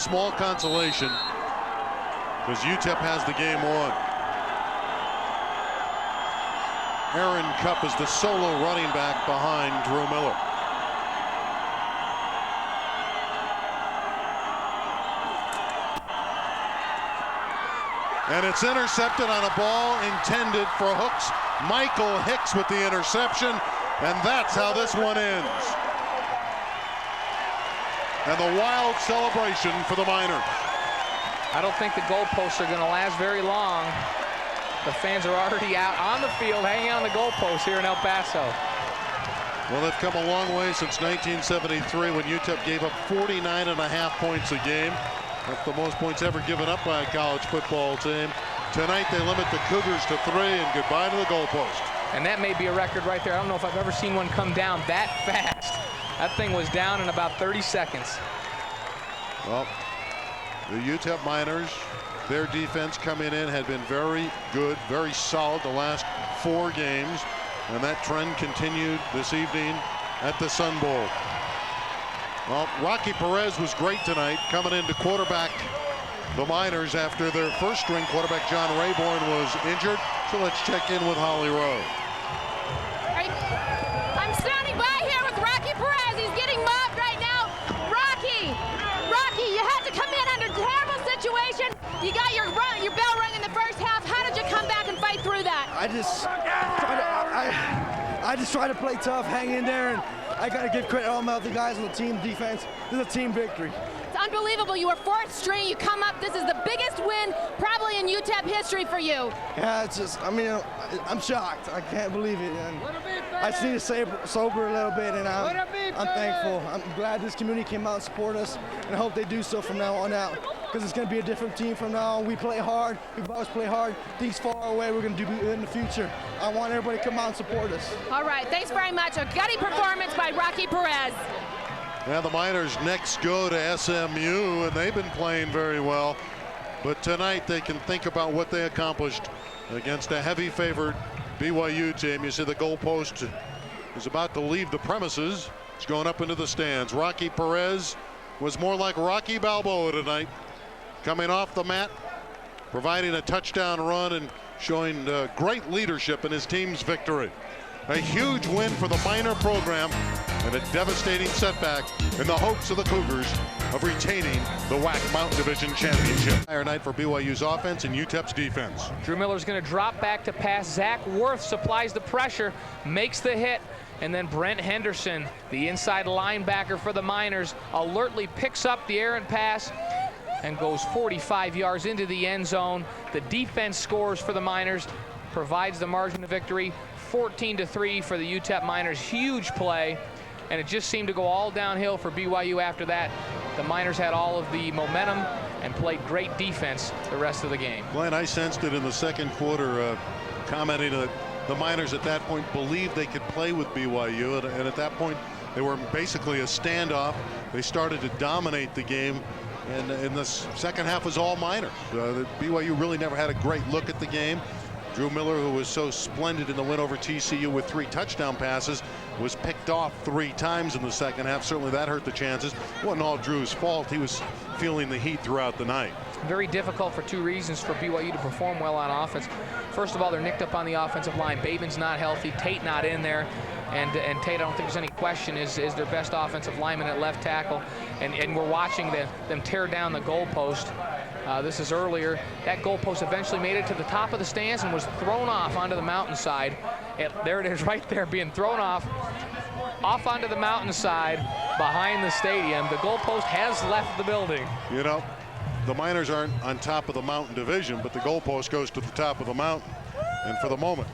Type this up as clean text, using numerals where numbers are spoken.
small consolation because Utep has the game won. Aaron Cupp is the solo running back behind Drew Miller. And it's intercepted on a ball intended for Hooks. Michael Hicks with the interception, and that's how this one ends. And the wild celebration for the Miners. I don't think the goalposts are going to last very long. The fans are already out on the field, hanging on the goalposts here in El Paso. Well, they've come a long way since 1973 when Utep gave up 49.5 points a game. That's the most points ever given up by a college football team. Tonight they limit the Cougars to 3, and goodbye to the goalpost. And that may be a record right there. I don't know if I've ever seen one come down that fast. That thing was down in about 30 seconds. Well, the Utep Miners, their defense coming in had been very good, very solid the last 4 games, and that trend continued this evening at the Sun Bowl. Well, Rocky Perez was great tonight, coming in to quarterback the Miners after their first string quarterback John Rayborn was injured. So let's check in with Holly Rowe. I'm standing by here with Rocky Perez. He's getting mobbed right now. Rocky, you had to come in under a terrible situation. You got your bell rung in the first half. How did you come back and fight through that? I just try to play tough, hang in there, and I got to give credit to all my other guys on the team defense. This is a team victory. It's unbelievable. You were 4th string. You come up. This is the biggest win probably in UTEP history for you. Yeah, it's just, I mean, I'm shocked. I can't believe it. And I just need to stay sober a little bit, and I'm thankful. I'm glad this community came out and support us, and I hope they do so from now on out, because it's going to be a different team from now on. We play hard. We've always played hard. Things far away, we're going to do in the future. I want everybody to come out and support us. All right. Thanks very much. A gutty performance by Rocky Perez. Now the Miners next go to SMU, and they've been playing very well. But tonight they can think about what they accomplished against a heavy favored BYU team. You see the goalpost is about to leave the premises. It's going up into the stands. Rocky Perez was more like Rocky Balboa tonight, coming off the mat, providing a touchdown run and showing great leadership in his team's victory. A huge win for the Miner program and a devastating setback in the hopes of the Cougars of retaining the WAC Mountain Division Championship. Entire night for BYU's offense and UTEP's defense. Drew Miller's going to drop back to pass. Zach Worth supplies the pressure, makes the hit, and then Brent Henderson, the inside linebacker for the Miners, alertly picks up the errant pass and goes 45 yards into the end zone. The defense scores for the Miners, provides the margin of victory. 14-3 for the Utep Miners. Huge play, and it just seemed to go all downhill for BYU after that. The Miners had all of the momentum and played great defense the rest of the game. Glenn, I sensed it in the second quarter, commenting that the Miners at that point believed they could play with BYU, and at that point they were basically a standoff. They started to dominate the game, and in the second half was all Miners. BYU really never had a great look at the game. Drew Miller, who was so splendid in the win over TCU with 3 touchdown passes, was picked off 3 times in the second half. Certainly that hurt the chances. It wasn't all Drew's fault. He was feeling the heat throughout the night. Very difficult for 2 reasons for BYU to perform well on offense. First of all, they're nicked up on the offensive line. Bateman's not healthy, Tate not in there, and Tate, I don't think there's any question, is their best offensive lineman at left tackle, and we're watching them tear down the goalpost. This is earlier. That goalpost eventually made it to the top of the stands and was thrown off onto the mountainside. There it is right there, being thrown off onto the mountainside behind the stadium. The goalpost has left the building. You know, the Miners aren't on top of the mountain division, but the goalpost goes to the top of the mountain. And for the moment,